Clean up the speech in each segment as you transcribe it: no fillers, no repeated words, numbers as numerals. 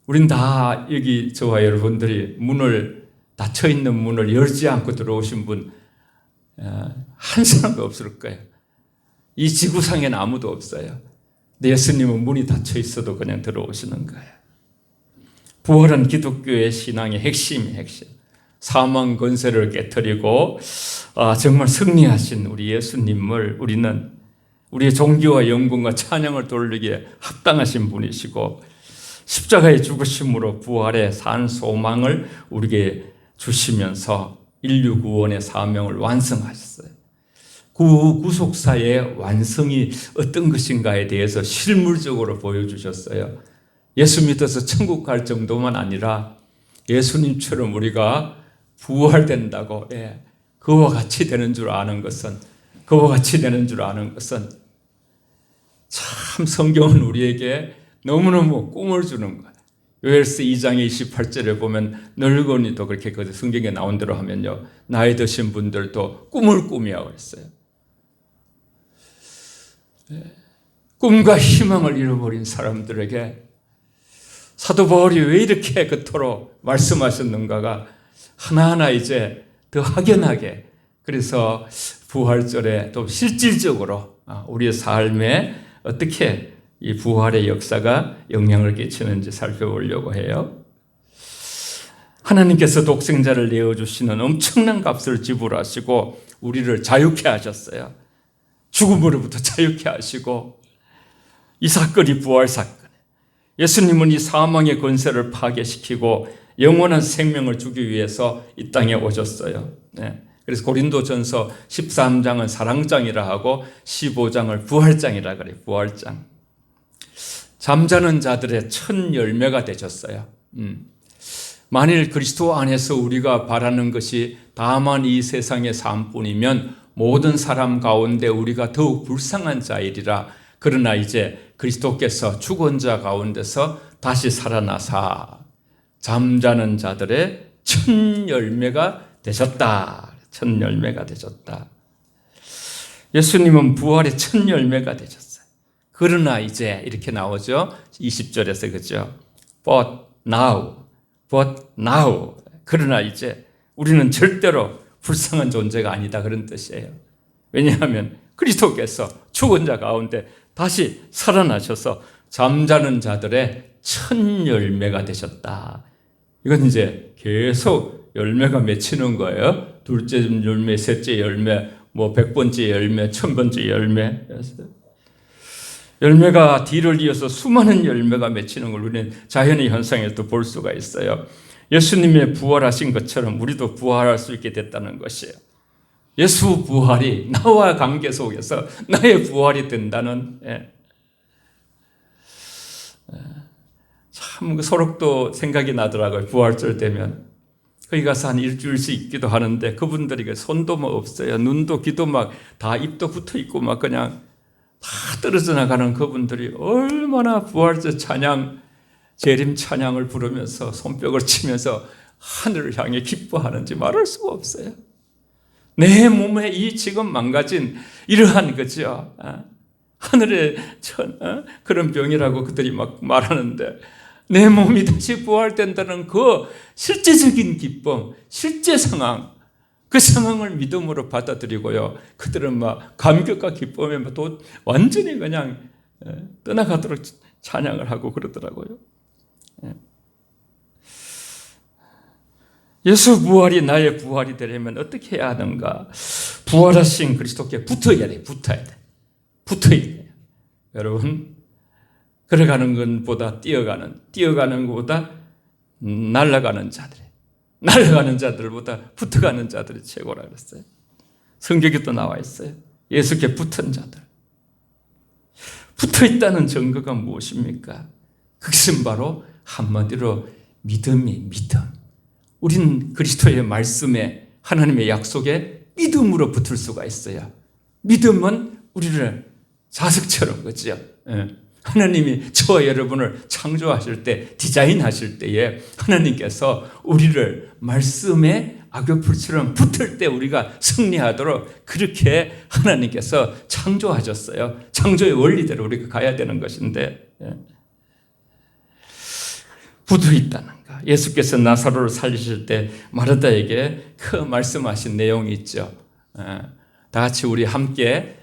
우린 다 여기 저와 여러분들이 문을 닫혀 있는 문을 열지 않고 들어오신 분 한 사람도 없을 거예요. 이 지구상에는 아무도 없어요. 근데 예수님은 문이 닫혀 있어도 그냥 들어오시는 거예요. 부활은 기독교의 신앙의 핵심이에요. 핵심. 사망 권세를 깨뜨리고 정말 승리하신 우리 예수님을 우리는 우리의 존귀와 영광과 찬양을 돌리기에 합당하신 분이시고 십자가의 죽으심으로 부활의 산 소망을 우리에게 주시면서 인류 구원의 사명을 완성하셨어요. 구속사의 완성이 어떤 것인가에 대해서 실물적으로 보여주셨어요. 예수 믿어서 천국 갈 정도만 아니라 예수님처럼 우리가 부활된다고, 그와 같이 되는 줄 아는 것은, 참 성경은 우리에게 너무너무 꿈을 주는 거예요. 요엘서 2장 28절에 보면 늙은이도 그렇게 성경에 나온 대로 하면요, 나이 드신 분들도 꿈을 꾸며 그랬어요. 꿈과 희망을 잃어버린 사람들에게 사도 바울이 왜 이렇게 그토록 말씀하셨는가가 하나하나 이제 더 확연하게, 그래서 부활절에 또 실질적으로 우리의 삶에 어떻게 이 부활의 역사가 영향을 끼치는지 살펴보려고 해요. 하나님께서 독생자를 내어주시는 엄청난 값을 지불하시고 우리를 자유케 하셨어요. 죽음으로부터 자유케 하시고, 이 사건이 부활 사건. 예수님은 이 사망의 권세를 파괴시키고 영원한 생명을 주기 위해서 이 땅에 오셨어요. 그래서 고린도전서 13장은 사랑장이라 하고 15장을 부활장이라 그래요. 부활장. 잠자는 자들의 첫 열매가 되셨어요. 만일 그리스도 안에서 우리가 바라는 것이 다만 이 세상의 삶뿐이면 모든 사람 가운데 우리가 더욱 불쌍한 자이리라. 그러나 이제 그리스도께서 죽은 자 가운데서 다시 살아나사 잠자는 자들의 첫 열매가 되셨다. 첫 열매가 되셨다. 예수님은 부활의 첫 열매가 되셨어요. 그러나 이제 이렇게 나오죠. 20절에서 그죠. But now. 그러나 이제 우리는 절대로 불쌍한 존재가 아니다, 그런 뜻이에요. 왜냐하면 그리스도께서 죽은 자 가운데 다시 살아나셔서 잠자는 자들의 첫 열매가 되셨다. 이건 이제 계속 열매가 맺히는 거예요. 둘째 열매, 셋째 열매, 100번째 열매, 1000번째 열매. 열매가 뒤를 이어서 수많은 열매가 맺히는 걸 우리는 자연의 현상에서 볼 수가 있어요. 예수님의 부활하신 것처럼 우리도 부활할 수 있게 됐다는 것이에요. 예수 부활이 나와 관계 속에서 나의 부활이 된다는, 참 소록도 생각이 나더라고요. 부활절 되면 거기 가서 한 일주일씩 있기도 하는데 그분들이 손도 없어요. 눈도 귀도 다 입도 붙어 있고 그냥 다 떨어져 나가는 그분들이 얼마나 부활절 찬양, 재림 찬양을 부르면서 손뼉을 치면서 하늘을 향해 기뻐하는지 말할 수가 없어요. 내 몸에 이 지금 망가진 이러한 거죠. 하늘의 그런 병이라고 그들이 말하는데 내 몸이 다시 부활된다는 그 실제적인 기쁨, 실제 상황, 그 상황을 믿음으로 받아들이고요. 그들은 감격과 기쁨에 또 완전히 그냥 떠나가도록 찬양을 하고 그러더라고요. 예수 부활이 나의 부활이 되려면 어떻게 해야 하는가? 부활하신 그리스도께 붙어야 돼. 붙어야 돼요. 여러분, 걸어가는 것보다 뛰어가는 것보다 날아가는 자들보다 붙어가는 자들이 최고라 그랬어요. 성경에 또 나와 있어요. 예수께 붙은 자들. 붙어있다는 증거가 무엇입니까? 그것은 바로 한마디로 믿음. 우린 그리스도의 말씀에, 하나님의 약속에 믿음으로 붙을 수가 있어요. 믿음은 우리를 자석처럼, 그렇죠? 하나님이 저와 여러분을 창조하실 때, 디자인하실 때에 하나님께서 우리를 말씀에 악교풀처럼 붙을 때 우리가 승리하도록 그렇게 하나님께서 창조하셨어요. 창조의 원리대로 우리가 가야 되는 것인데, 부두 있다는가. 예수께서 나사로를 살리실 때 마르다에게 그 말씀하신 내용이 있죠. 다 같이 우리 함께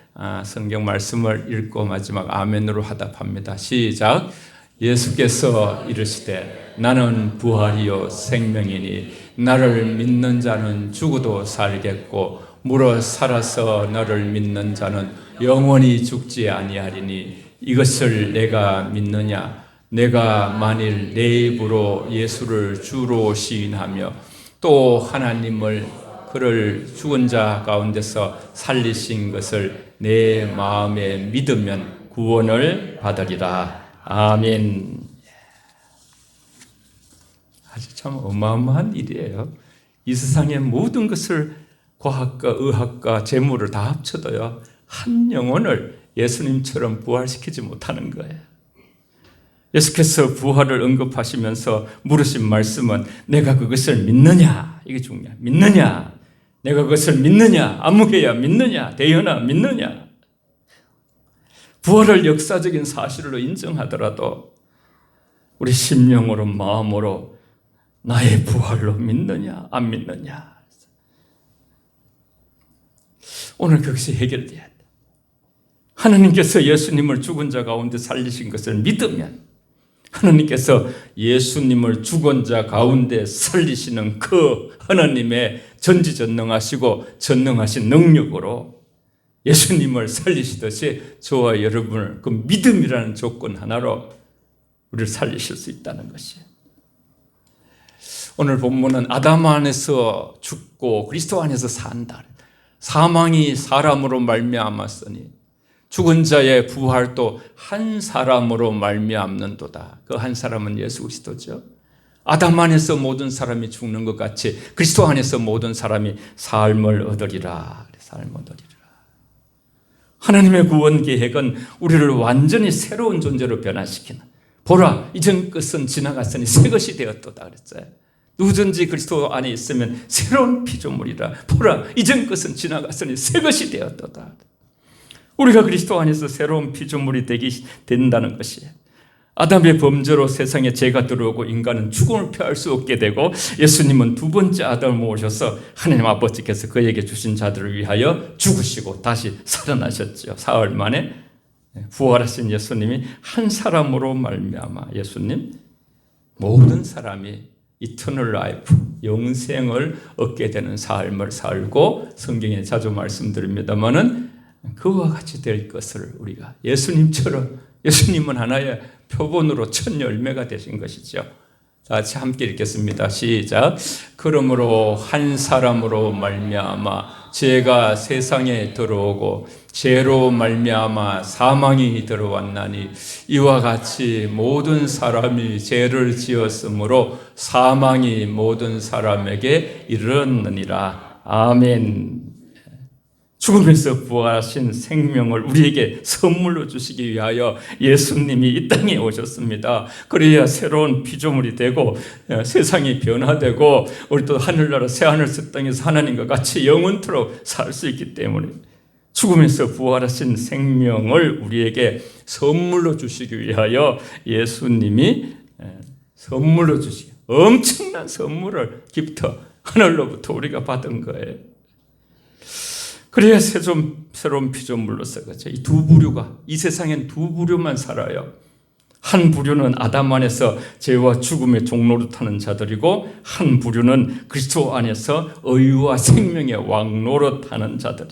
성경 말씀을 읽고 마지막 아멘으로 화답합니다. 시작. 예수께서 이르시되 나는 부활이요 생명이니 나를 믿는 자는 죽어도 살겠고 물어 살아서 너를 믿는 자는 영원히 죽지 아니하리니 이것을 내가 믿느냐. 내가 만일 내 입으로 예수를 주로 시인하며 또 하나님을 그를 죽은 자 가운데서 살리신 것을 내 마음에 믿으면 구원을 받으리라. 아멘. 아주 참 어마어마한 일이에요. 이 세상의 모든 것을 과학과 의학과 재물을 다 합쳐도요, 한 영혼을 예수님처럼 부활시키지 못하는 거예요. 예수께서 부활을 언급하시면서 물으신 말씀은 내가 그것을 믿느냐? 이게 중요해요. 믿느냐? 내가 그것을 믿느냐? 아무개야 믿느냐? 대현아 믿느냐? 부활을 역사적인 사실로 인정하더라도 우리 심령으로 마음으로 나의 부활로 믿느냐? 안 믿느냐? 오늘 그것이 해결돼야 돼. 하나님께서 예수님을 죽은 자 가운데 살리신 것을 믿으면 하나님께서 예수님을 죽은 자 가운데 살리시는 그 하나님의 전지전능하시고 전능하신 능력으로 예수님을 살리시듯이 저와 여러분을 그 믿음이라는 조건 하나로 우리를 살리실 수 있다는 것이에요. 오늘 본문은 아담 안에서 죽고 그리스도 안에서 산다. 사망이 사람으로 말미암았으니 죽은 자의 부활도 한 사람으로 말미암는도다. 그 한 사람은 예수 그리스도죠. 아담 안에서 모든 사람이 죽는 것 같이 그리스도 안에서 모든 사람이 삶을 얻으리라. 삶을 얻으리라. 하나님의 구원 계획은 우리를 완전히 새로운 존재로 변화시키는, 보라 이전 것은 지나갔으니 새 것이 되었도다 그랬어요. 누구든지 그리스도 안에 있으면 새로운 피조물이라. 보라 이전 것은 지나갔으니 새 것이 되었도다. 우리가 그리스도 안에서 새로운 피조물이 된다는 것이에요. 아담의 범죄로 세상에 죄가 들어오고 인간은 죽음을 피할 수 없게 되고 예수님은 두 번째 아담을 모셔서 하나님 아버지께서 그에게 주신 자들을 위하여 죽으시고 다시 살아나셨죠. 사흘 만에 부활하신 예수님이 한 사람으로 말미암아 예수님 모든 사람이 이터널 라이프, 영생을 얻게 되는 삶을 살고 성경에 자주 말씀드립니다마는 그와 같이 될 것을 우리가 예수님처럼, 예수님은 하나의 표본으로 첫 열매가 되신 것이죠. 자, 같이 함께 읽겠습니다. 시작. 그러므로 한 사람으로 말미암아 죄가 세상에 들어오고 죄로 말미암아 사망이 들어왔나니 이와 같이 모든 사람이 죄를 지었으므로 사망이 모든 사람에게 이르렀느니라. 아멘. 죽음에서 부활하신 생명을 우리에게 선물로 주시기 위하여 예수님이 이 땅에 오셨습니다. 그래야 새로운 피조물이 되고 세상이 변화되고 우리 또 하늘나라 새하늘 새 땅에서 하나님과 같이 영원토록 살 수 있기 때문에 죽음에서 부활하신 생명을 우리에게 선물로 주시기 위하여 예수님이 선물로 주시기, 엄청난 선물을 기프트 하늘로부터 우리가 받은 거예요. 그래야 새로운 피조물로서 그렇죠. 이 두 부류가, 이 세상엔 두 부류만 살아요. 한 부류는 아담 안에서 죄와 죽음의 종로를 타는 자들이고 한 부류는 그리스도 안에서 의와 생명의 왕로로 타는 자들.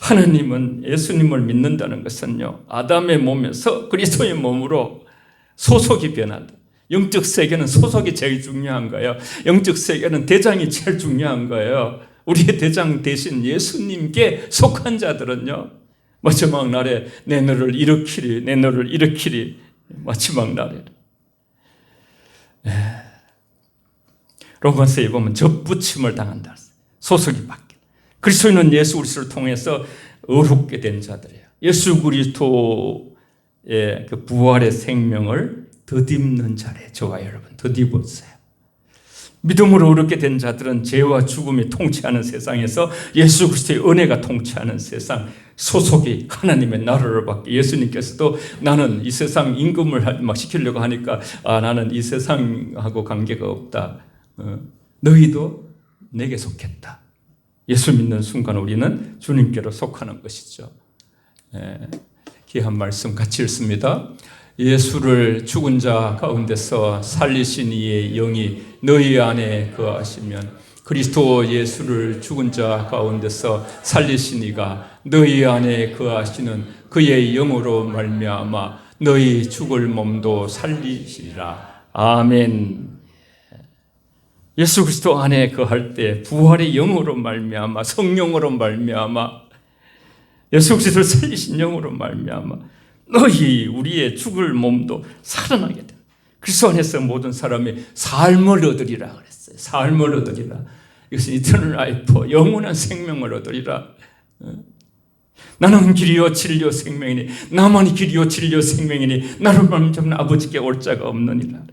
하나님은 예수님을 믿는다는 것은요, 아담의 몸에서 그리스도의 몸으로 소속이 변한다. 영적 세계는 소속이 제일 중요한 거예요. 영적 세계는 대장이 제일 중요한 거예요. 우리의 대장 대신 예수님께 속한 자들은요, 마지막 날에 내 너를 일으키리, 내 너를 일으키리. 마지막 날에 로마서에 보면 접붙임을 당한다. 소속이 바뀌어. 그리스도인은 예수 그리스도를 통해서 의롭게 된 자들이에요. 예수 그리스도의 그 부활의 생명을 덧입는 자래. 저와 여러분 덧입었어요. 믿음으로 어렵게 된 자들은 죄와 죽음이 통치하는 세상에서 예수 그리스도의 은혜가 통치하는 세상, 소속이 하나님의 나라를 받게, 예수님께서도 나는 이 세상 임금을 막 시키려고 하니까 나는 이 세상하고 관계가 없다. 너희도 내게 속했다. 예수 믿는 순간 우리는 주님께로 속하는 것이죠. 귀한 말씀 같이 읽습니다. 예수를 죽은 자 가운데서 살리신 이의 영이 너희 안에 거하시면 그리스도 예수를 죽은 자 가운데서 살리신 이가 너희 안에 거하시는 그의 영으로 말미암아 너희 죽을 몸도 살리시리라. 아멘. 예수 그리스도 안에 거할 때 부활의 영으로 말미암아, 성령으로 말미암아, 예수 그리스도를 살리신 영으로 말미암아 너희 우리의 죽을 몸도 살아나게 된다. 그리스도 안에서 모든 사람이 삶을 얻으리라 그랬어요. 삶을 얻으리라. 이것은 이터널 라이프, 영원한 생명을 얻으리라. 나는 길이요 진리요 생명이니 나만이 길이요 진리요 생명이니 나를 만나는 아버지께 올 자가 없느니라.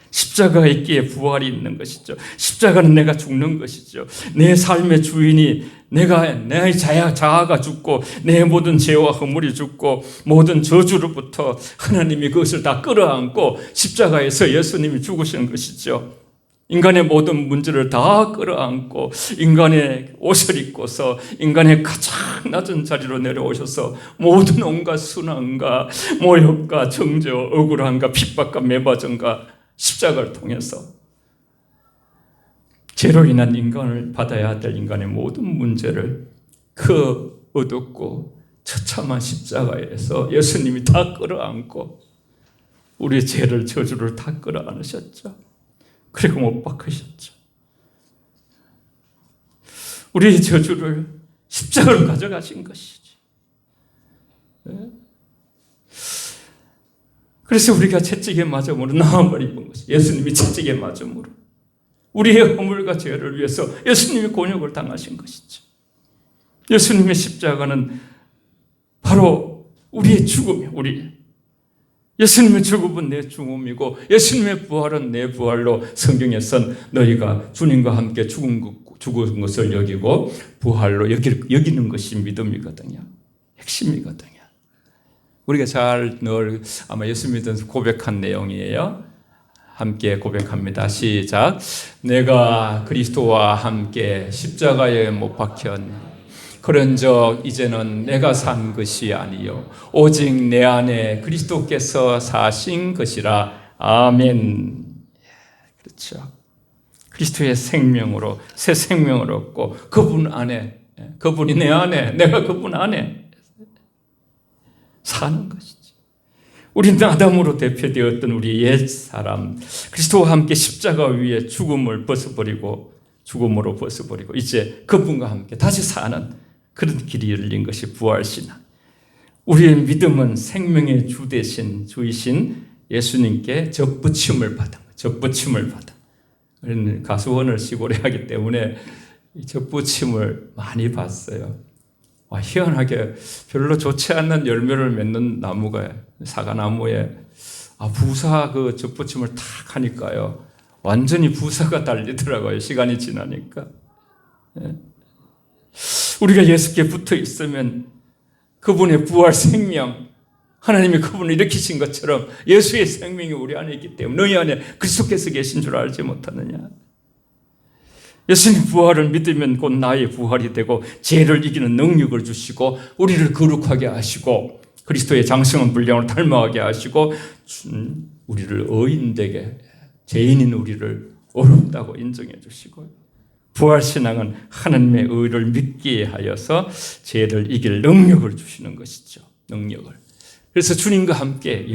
십자가가 있기에 부활이 있는 것이죠. 십자가는 내가 죽는 것이죠. 내 삶의 주인이 내 자아가 죽고 내 모든 죄와 허물이 죽고 모든 저주로부터 하나님이 그것을 다 끌어안고 십자가에서 예수님이 죽으시는 것이죠. 인간의 모든 문제를 다 끌어안고 인간의 옷을 입고서 인간의 가장 낮은 자리로 내려오셔서 모든 온갖 순환과 모욕과 정죄, 억울함과 핍박과 매바전과 십자가를 통해서 죄로 인한 인간을 받아야 될 인간의 모든 문제를 그 어둡고 처참한 십자가에서 예수님이 다 끌어안고 우리의 죄를 저주를 다 끌어안으셨죠. 그리고 못 박으셨죠. 우리의 저주를 십자가로 가져가신 것이지. 그래서 우리가 채찍에 맞음으로 나음을 입은 것이 예수님이 채찍에 맞음으로 우리의 허물과 죄를 위해서 예수님이 곤욕을 당하신 것이죠. 예수님의 십자가는 바로 우리의 죽음이에요. 예수님의 죽음은 내 죽음이고 예수님의 부활은 내 부활로 성경에선 너희가 주님과 함께 죽은 것을 여기고 부활로 여기는 것이 믿음이거든요. 핵심이거든요. 우리가 잘 늘 아마 예수 믿으면서 고백한 내용이에요. 함께 고백합니다. 시작. 내가 그리스도와 함께 십자가에 못 박혔니 그런즉 이제는 내가 산 것이 아니요 오직 내 안에 그리스도께서 사신 것이라. 아멘. 그렇죠. 그리스도의 생명으로 새 생명을 얻고 그분 안에, 그분이 내 안에, 내가 그분 안에 사는 것이지. 우리는 아담으로 대표되었던 우리 옛 사람 그리스도와 함께 십자가 위에 죽음으로 벗어버리고 이제 그분과 함께 다시 사는 그런 길이 열린 것이 부활신앙. 우리의 믿음은 생명의 주 대신 주이신 예수님께 접붙임을 받은 거예요. 접붙임을 받은. 우리는 가수원을 시골에 하기 때문에 접붙임을 많이 봤어요. 희한하게 별로 좋지 않는 열매를 맺는 나무가 사과나무에 부사 그 접붙임을 탁 하니까요 완전히 부사가 달리더라고요. 시간이 지나니까. 우리가 예수께 붙어 있으면 그분의 부활 생명, 하나님이 그분을 일으키신 것처럼 예수의 생명이 우리 안에 있기 때문에 너희 안에 그리스도께서 계신 줄 알지 못하느냐. 예수님 부활을 믿으면 곧 나의 부활이 되고 죄를 이기는 능력을 주시고 우리를 거룩하게 하시고 그리스도의 장성한 분량을 닮아가게 하시고 우리를 의인되게 죄인인 우리를 어렵다고 인정해 주시고 부활신앙은 하나님의 의를 믿게 하여서 죄를 이길 능력을 주시는 것이죠. 능력을. 그래서 주님과 함께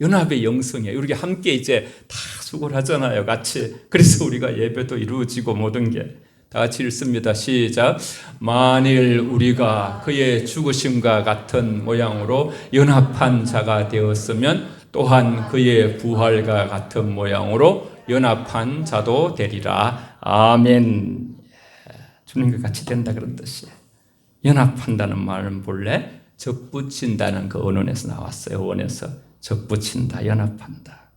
연합의 영성이에요. 우리가 함께 이제 다 수고를 하잖아요. 같이. 그래서 우리가 예배도 이루어지고 모든 게 다 같이 읽습니다. 시작. 만일 우리가 그의 죽으심과 같은 모양으로 연합한 자가 되었으면 또한 그의 부활과 같은 모양으로 연합한 자도 되리라. 아멘. 주님과 같이 된다 그런 뜻이에요. 연합한다는 말은 본래 접붙인다는 그 언어에서 나왔어요. 원에서 접붙인다, 연합한다.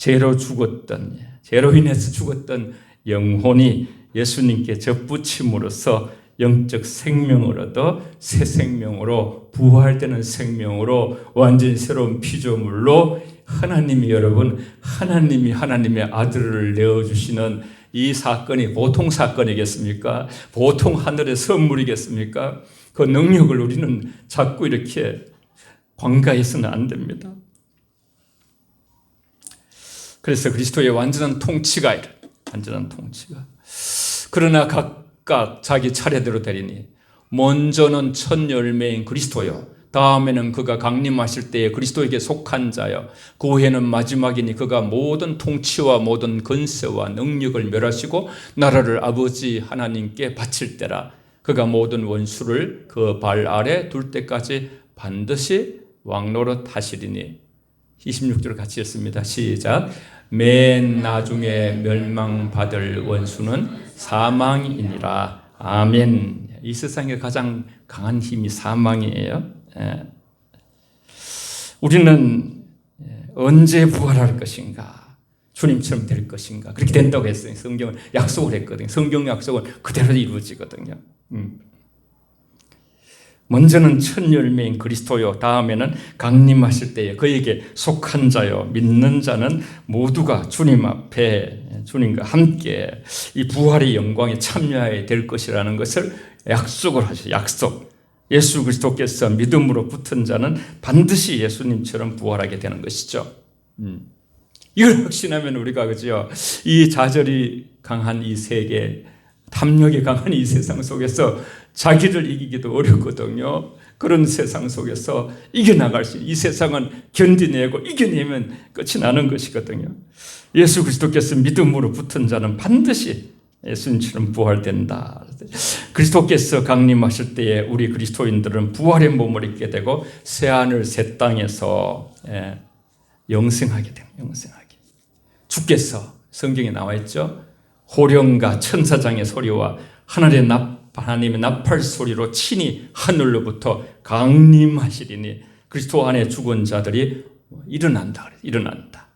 죄로 죽었던, 죄로 인해서 죽었던 영혼이 예수님께 접붙임으로써 영적 생명을 얻어 새 생명으로 부활되는 생명으로 완전히 새로운 피조물로 하나님이 여러분 하나님이 하나님의 아들을 내어주시는 이 사건이 보통 사건이겠습니까? 보통 하늘의 선물이겠습니까? 그 능력을 우리는 자꾸 이렇게 관가해서는 안 됩니다. 그래서 그리스도의 완전한 통치가 완전한 통치가 그러나 각각 자기 차례대로 되리니 먼저는 첫 열매인 그리스도요 다음에는 그가 강림하실 때에 그리스도에게 속한 자요 그 후에는 마지막이니 그가 모든 통치와 모든 권세와 능력을 멸하시고 나라를 아버지 하나님께 바칠 때라 그가 모든 원수를 그 발 아래 둘 때까지 반드시 왕노릇 하시리니 26절 같이 읽습니다. 시작. 맨 나중에 멸망받을 원수는 사망이니라. 아멘. 이 세상에 가장 강한 힘이 사망이에요. 우리는 언제 부활할 것인가? 주님처럼 될 것인가? 그렇게 된다고 했어요. 성경은 약속을 했거든요. 성경 약속은 그대로 이루어지거든요. 먼저는 첫 열매인 그리스도요 다음에는 강림하실 때에 그에게 속한 자요 믿는 자는 모두가 주님 앞에 주님과 함께 이 부활의 영광에 참여해야 될 것이라는 것을 약속을 하셔요. 약속. 예수 그리스도께서 믿음으로 붙은 자는 반드시 예수님처럼 부활하게 되는 것이죠. 이걸 확신하면 우리가 그죠? 이 좌절이 강한 이 세계, 탐욕이 강한 이 세상 속에서 자기를 이기기도 어렵거든요. 그런 세상 속에서 이겨나갈 수 있는 이 세상은 견디내고 이겨내면 끝이 나는 것이거든요. 예수 그리스도께서 믿음으로 붙은 자는 반드시 예수님처럼 부활된다. 그리스도께서 강림하실 때에 우리 그리스도인들은 부활의 몸을 입게 되고 새하늘 새 땅에서 영생하게 됩니다. 영생하게. 주께서 성경에 나와 있죠. 호령과 천사장의 소리와 하나님의 나팔 소리로 친히 하늘로부터 강림하시리니 그리스도 안에 죽은 자들이 일어난다. 일어난다.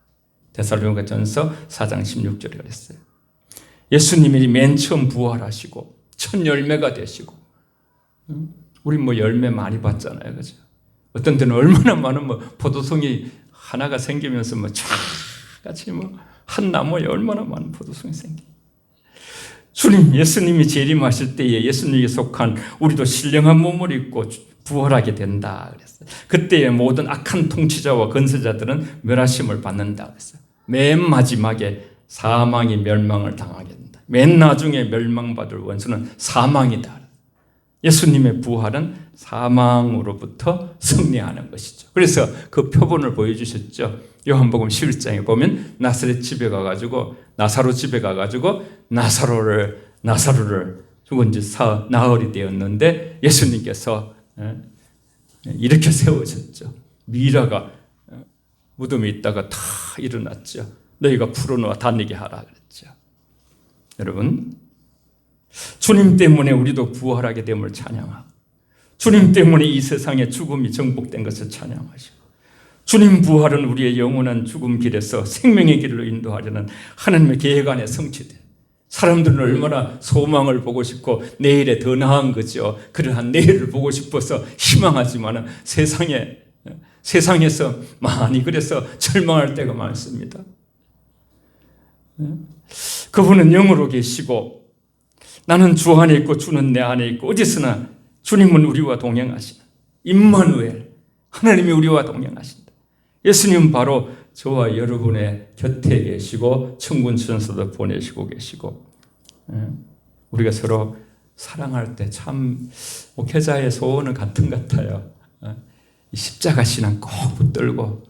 데살로니가전서 4장 16절에 그랬어요. 예수님이 맨 처음 부활하시고 첫 열매가 되시고 우리 열매 많이 봤잖아요. 그죠? 어떤 데는 얼마나 많은 포도송이 하나가 생기면서 쫙같이 한 나무에 얼마나 많은 포도송이 생기. 주님 예수님이 재림하실 때에 예수님에게 속한 우리도 신령한 몸을 입고 부활하게 된다 그랬어요. 그때의 모든 악한 통치자와 건세자들은 멸하심을 받는다 그랬어요. 맨 마지막에 사망이 멸망을 당하게 된다. 맨 나중에 멸망받을 원수는 사망이다. 예수님의 부활은 사망으로부터 승리하는 것이죠. 그래서 그 표본을 보여주셨죠. 요한복음 11장에 보면 나사로 집에 가가지고 나사로를 죽은 지 나흘이 되었는데 예수님께서 이렇게 세워졌죠. 미라가 무덤에 있다가 다 일어났죠. 너희가 풀어놓아 다니게 하라 그랬죠. 여러분, 주님 때문에 우리도 부활하게 됨을 찬양하고 주님 때문에 이 세상의 죽음이 정복된 것을 찬양하시고 주님 부활은 우리의 영원한 죽음 길에서 생명의 길로 인도하려는 하나님의 계획 안에 성취된 사람들은 얼마나 소망을 보고 싶고 내일에 더 나은 거죠. 그러한 내일을 보고 싶어서 희망하지만 세상에서 많이 그래서 절망할 때가 많습니다. 그분은 영으로 계시고 나는 주 안에 있고 주는 내 안에 있고 어디서나 주님은 우리와 동행하시는 임마누엘 하나님이 우리와 동행하신다. 예수님은 바로 저와 여러분의 곁에 계시고 천군 천사도 보내시고 계시고 우리가 서로 사랑할 때 참 목회자의 소원은 같은 것 같아요. 십자가 신앙 꼭 붙들고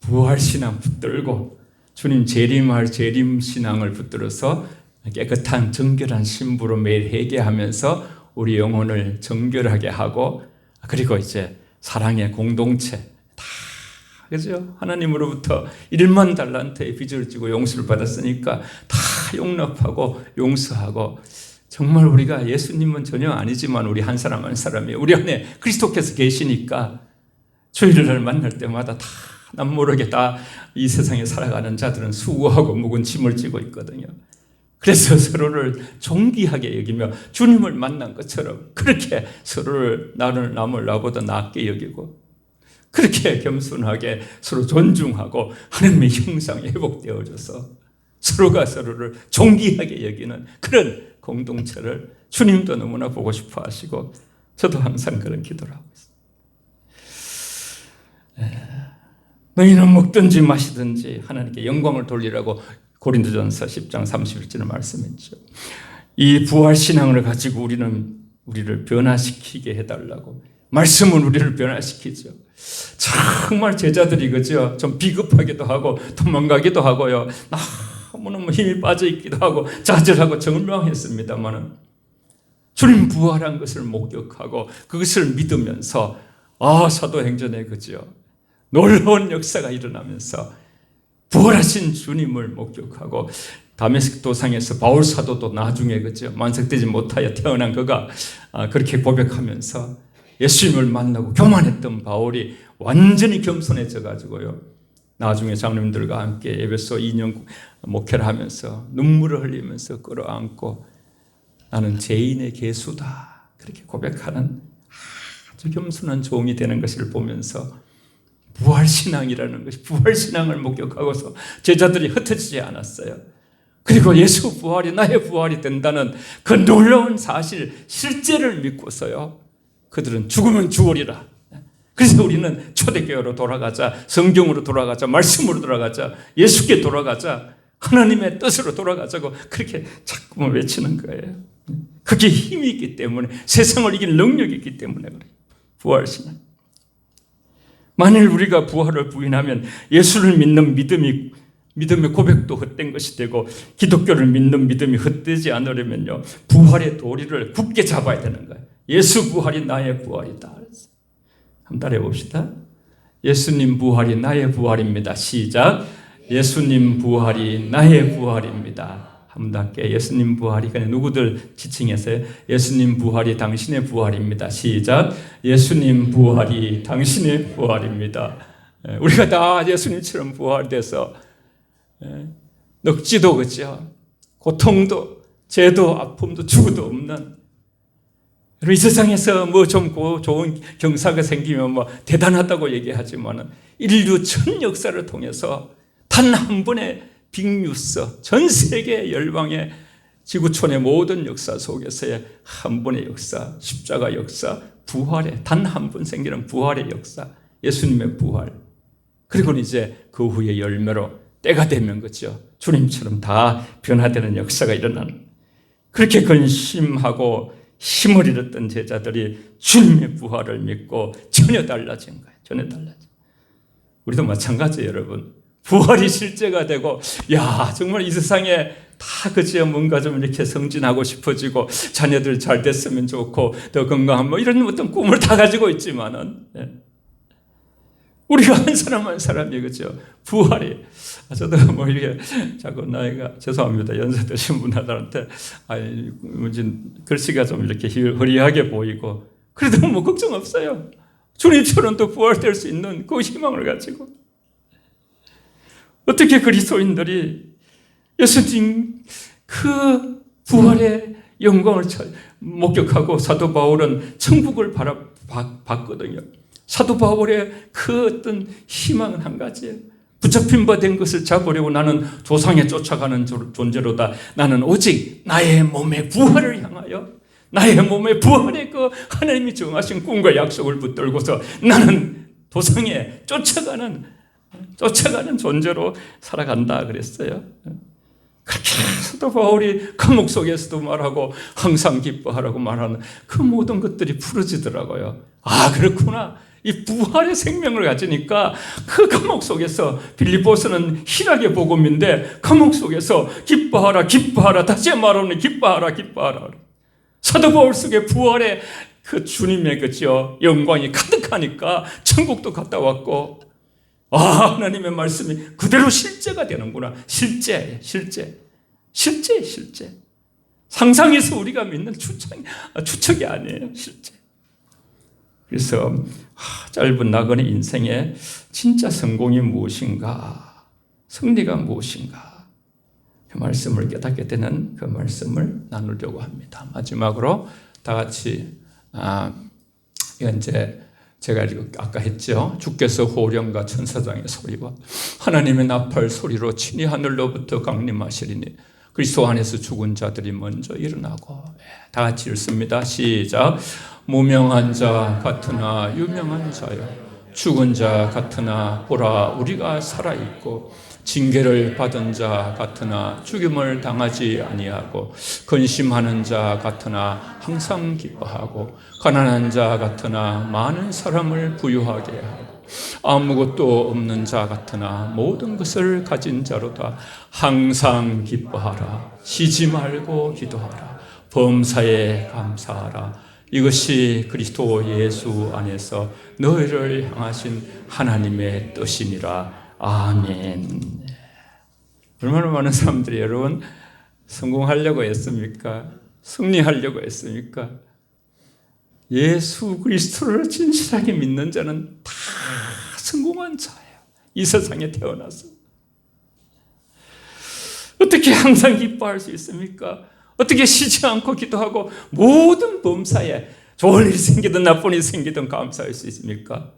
부활 신앙 붙들고 주님 재림할 재림 신앙을 붙들어서 깨끗한 정결한 신부로 매일 회개하면서 우리 영혼을 정결하게 하고 그리고 이제 사랑의 공동체 다 그죠? 하나님으로부터 1만 달란트의 빚을 지고 용서를 받았으니까 다 용납하고 용서하고 정말 우리가 예수님은 전혀 아니지만 우리 한 사람 한 사람이 우리 안에 그리스도께서 계시니까 주일날 만날 때마다 다 남 모르게 다 이 세상에 살아가는 자들은 수고하고 무거운 짐을 지고 있거든요. 그래서 서로를 존귀하게 여기며 주님을 만난 것처럼 그렇게 서로를 남을 나보다 낫게 여기고 그렇게 겸손하게 서로 존중하고 하나님의 형상이 회복되어져서 서로가 서로를 존귀하게 여기는 그런 공동체를 주님도 너무나 보고 싶어 하시고 저도 항상 그런 기도를 하고 있습니다. 너희는 먹든지 마시든지 하나님께 영광을 돌리라고 고린도전서 10장 31절에 말씀했죠. 이 부활신앙을 가지고 우리를 변화시키게 해달라고 말씀은 우리를 변화시키죠. 정말 제자들이 그죠? 좀 비겁하기도 하고 도망가기도 하고요. 너무너무 힘이 빠져있기도 하고 좌절하고 절망했습니다만 주님 부활한 것을 목격하고 그것을 믿으면서 사도행전에 그죠? 놀라운 역사가 일어나면서 부활하신 주님을 목격하고 다메섹 도상에서 바울 사도도 나중에 그죠? 만삭되지 못하여 태어난 그가 그렇게 고백하면서 예수님을 만나고 교만했던 바울이 완전히 겸손해져 가지고요. 나중에 장로님들과 함께 에베소 2년 목회를 하면서 눈물을 흘리면서 끌어안고 나는 죄인의 개수다 그렇게 고백하는 아주 겸손한 종이 되는 것을 보면서 부활신앙이라는 것이 부활신앙을 목격하고서 제자들이 흩어지지 않았어요. 그리고 예수 부활이 나의 부활이 된다는 그 놀라운 사실 실제를 믿고서요. 그들은 죽으면 죽으리라. 그래서 우리는 초대교회로 돌아가자, 성경으로 돌아가자, 말씀으로 돌아가자, 예수께 돌아가자, 하나님의 뜻으로 돌아가자고 그렇게 자꾸만 외치는 거예요. 그게 힘이 있기 때문에 세상을 이길 능력이 있기 때문에 그래요. 부활신앙. 만일 우리가 부활을 부인하면 예수를 믿는 믿음의 고백도 헛된 것이 되고 기독교를 믿는 믿음이 헛되지 않으려면요. 부활의 도리를 굳게 잡아야 되는 거예요. 예수 부활이 나의 부활이다. 한번 따라해 봅시다. 예수님 부활이 나의 부활입니다. 시작. 예수님 부활이 나의 부활입니다. 한번 더 할게요. 예수님 부활이 그냥 누구들 지칭해서요. 예수님 부활이 당신의 부활입니다. 시작. 예수님 부활이 당신의 부활입니다. 우리가 다 예수님처럼 부활돼서 넉지도 그죠. 고통도 죄도 아픔도 죽어도 없는 이 세상에서 뭐 좀 좋은 경사가 생기면 뭐 대단하다고 얘기하지만 인류 전 역사를 통해서 단 한 번의 빅뉴스, 전 세계 열방의 지구촌의 모든 역사 속에서의 한 번의 역사, 십자가 역사, 부활의 단 한 번 생기는 부활의 역사, 예수님의 부활. 그리고 이제 그 후에 열매로 때가 되면 그죠. 주님처럼 다 변화되는 역사가 일어나는. 그렇게 근심하고 힘을 잃었던 제자들이 주님의 부활을 믿고 전혀 달라진 거예요. 전혀 달라진. 우리도 마찬가지예요, 여러분. 부활이 실제가 되고, 정말 이 세상에 다 그저 뭔가 좀 이렇게 성진하고 싶어지고, 자녀들 잘 됐으면 좋고, 더 건강한 이런 어떤 꿈을 다 가지고 있지만은, 우리가 한 사람 한 사람이 그죠. 부활이. 저도 이렇게 자꾸 나이가, 죄송합니다. 연세 드신 분들한테, 글씨가 좀 이렇게 허리하게 보이고, 그래도 걱정 없어요. 주님처럼 또 부활될 수 있는 그 희망을 가지고. 어떻게 그리스도인들이 예수님 그 부활의 영광을 목격하고 사도 바울은 천국을 봤거든요. 사도 바울의 그 어떤 희망은 한 가지예요. 붙잡힌 바 된 것을 잡으려고 나는 조상에 쫓아가는 존재로다. 나는 오직 나의 몸의 부활을 향하여 나의 몸의 부활의 그 하나님이 정하신 꿈과 약속을 붙들고서 나는 도상에 쫓아가는 존재로 살아간다 그랬어요. 그렇게 사도 바울이 감옥 속에서도 말하고 항상 기뻐하라고 말하는 그 모든 것들이 풀어지더라고요. 그렇구나. 이 부활의 생명을 가지니까 그 감옥 속에서 빌립보서는 희락의 복음인데 감옥 속에서 기뻐하라 기뻐하라 다시 말하는 기뻐하라 기뻐하라. 사도 바울 속에 부활의 그 주님의 그죠 영광이 가득하니까 천국도 갔다 왔고 하나님의 말씀이 그대로 실제가 되는구나. 실제. 상상해서 우리가 믿는 추측이 아니에요. 실제. 그래서 짧은 나그네 인생에 진짜 성공이 무엇인가, 승리가 무엇인가, 그 말씀을 깨닫게 되는 그 말씀을 나누려고 합니다. 마지막으로 다 같이 이제 제가 아까 했죠. 주께서 호령과 천사장의 소리와 하나님의 나팔 소리로 친히 하늘로부터 강림하시리니 그리스도 안에서 죽은 자들이 먼저 일어나고. 다 같이 읽습니다. 시작. 무명한 자 같으나 유명한 자여, 죽은 자 같으나 보라 우리가 살아있고, 징계를 받은 자 같으나 죽임을 당하지 아니하고, 근심하는 자 같으나 항상 기뻐하고, 가난한 자 같으나 많은 사람을 부유하게 하고, 아무것도 없는 자 같으나 모든 것을 가진 자로다. 항상 기뻐하라. 쉬지 말고 기도하라. 범사에 감사하라. 이것이 그리스도 예수 안에서 너희를 향하신 하나님의 뜻이니라. 아멘. 얼마나 많은 사람들이 여러분 성공하려고 했습니까? 승리하려고 했습니까? 예수 그리스도를 진실하게 믿는 자는 다 성공한 자예요. 이 세상에 태어나서. 어떻게 항상 기뻐할 수 있습니까? 어떻게 쉬지 않고 기도하고 모든 범사에 좋은 일이 생기든 나쁜 일이 생기든 감사할 수 있습니까?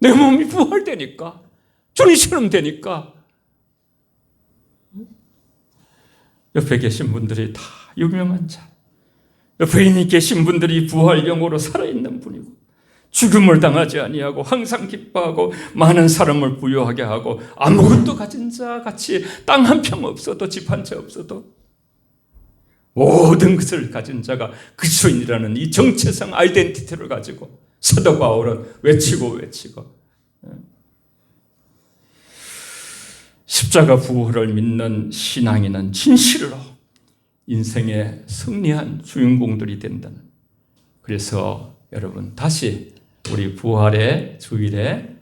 내 몸이 부활되니까, 주님처럼 되니까. 옆에 계신 분들이 다 유명한 자, 옆에 계신 분들이 부활 영으로 살아있는 분이고, 죽음을 당하지 아니하고 항상 기뻐하고 많은 사람을 부유하게 하고, 아무것도 가진 자 같이 땅 한 평 없어도 집 한 채 없어도 모든 것을 가진 자가 그리스도인이라는 이 정체성 아이덴티티를 가지고 사도 바울은 외치고 십자가 부활을 믿는 신앙인은 진실로 인생의 승리한 주인공들이 된다는. 그래서 여러분 다시 우리 부활의 주일에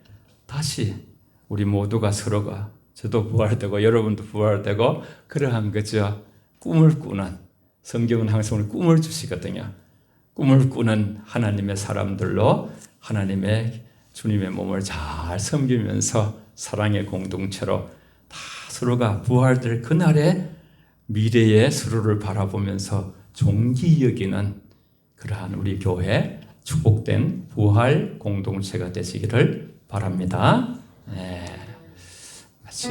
다시 우리 모두가 서로가, 저도 부활되고 여러분도 부활되고 그러한 거죠. 꿈을 꾸는, 성경은 항상 우리 꿈을 주시거든요. 꿈을 꾸는 하나님의 사람들로 하나님의 주님의 몸을 잘 섬기면서 사랑의 공동체로 다 서로가 부활될 그날의 미래의 서로를 바라보면서 존귀 여기는 그러한 우리 교회 축복된 부활 공동체가 되시기를 바랍니다. 같이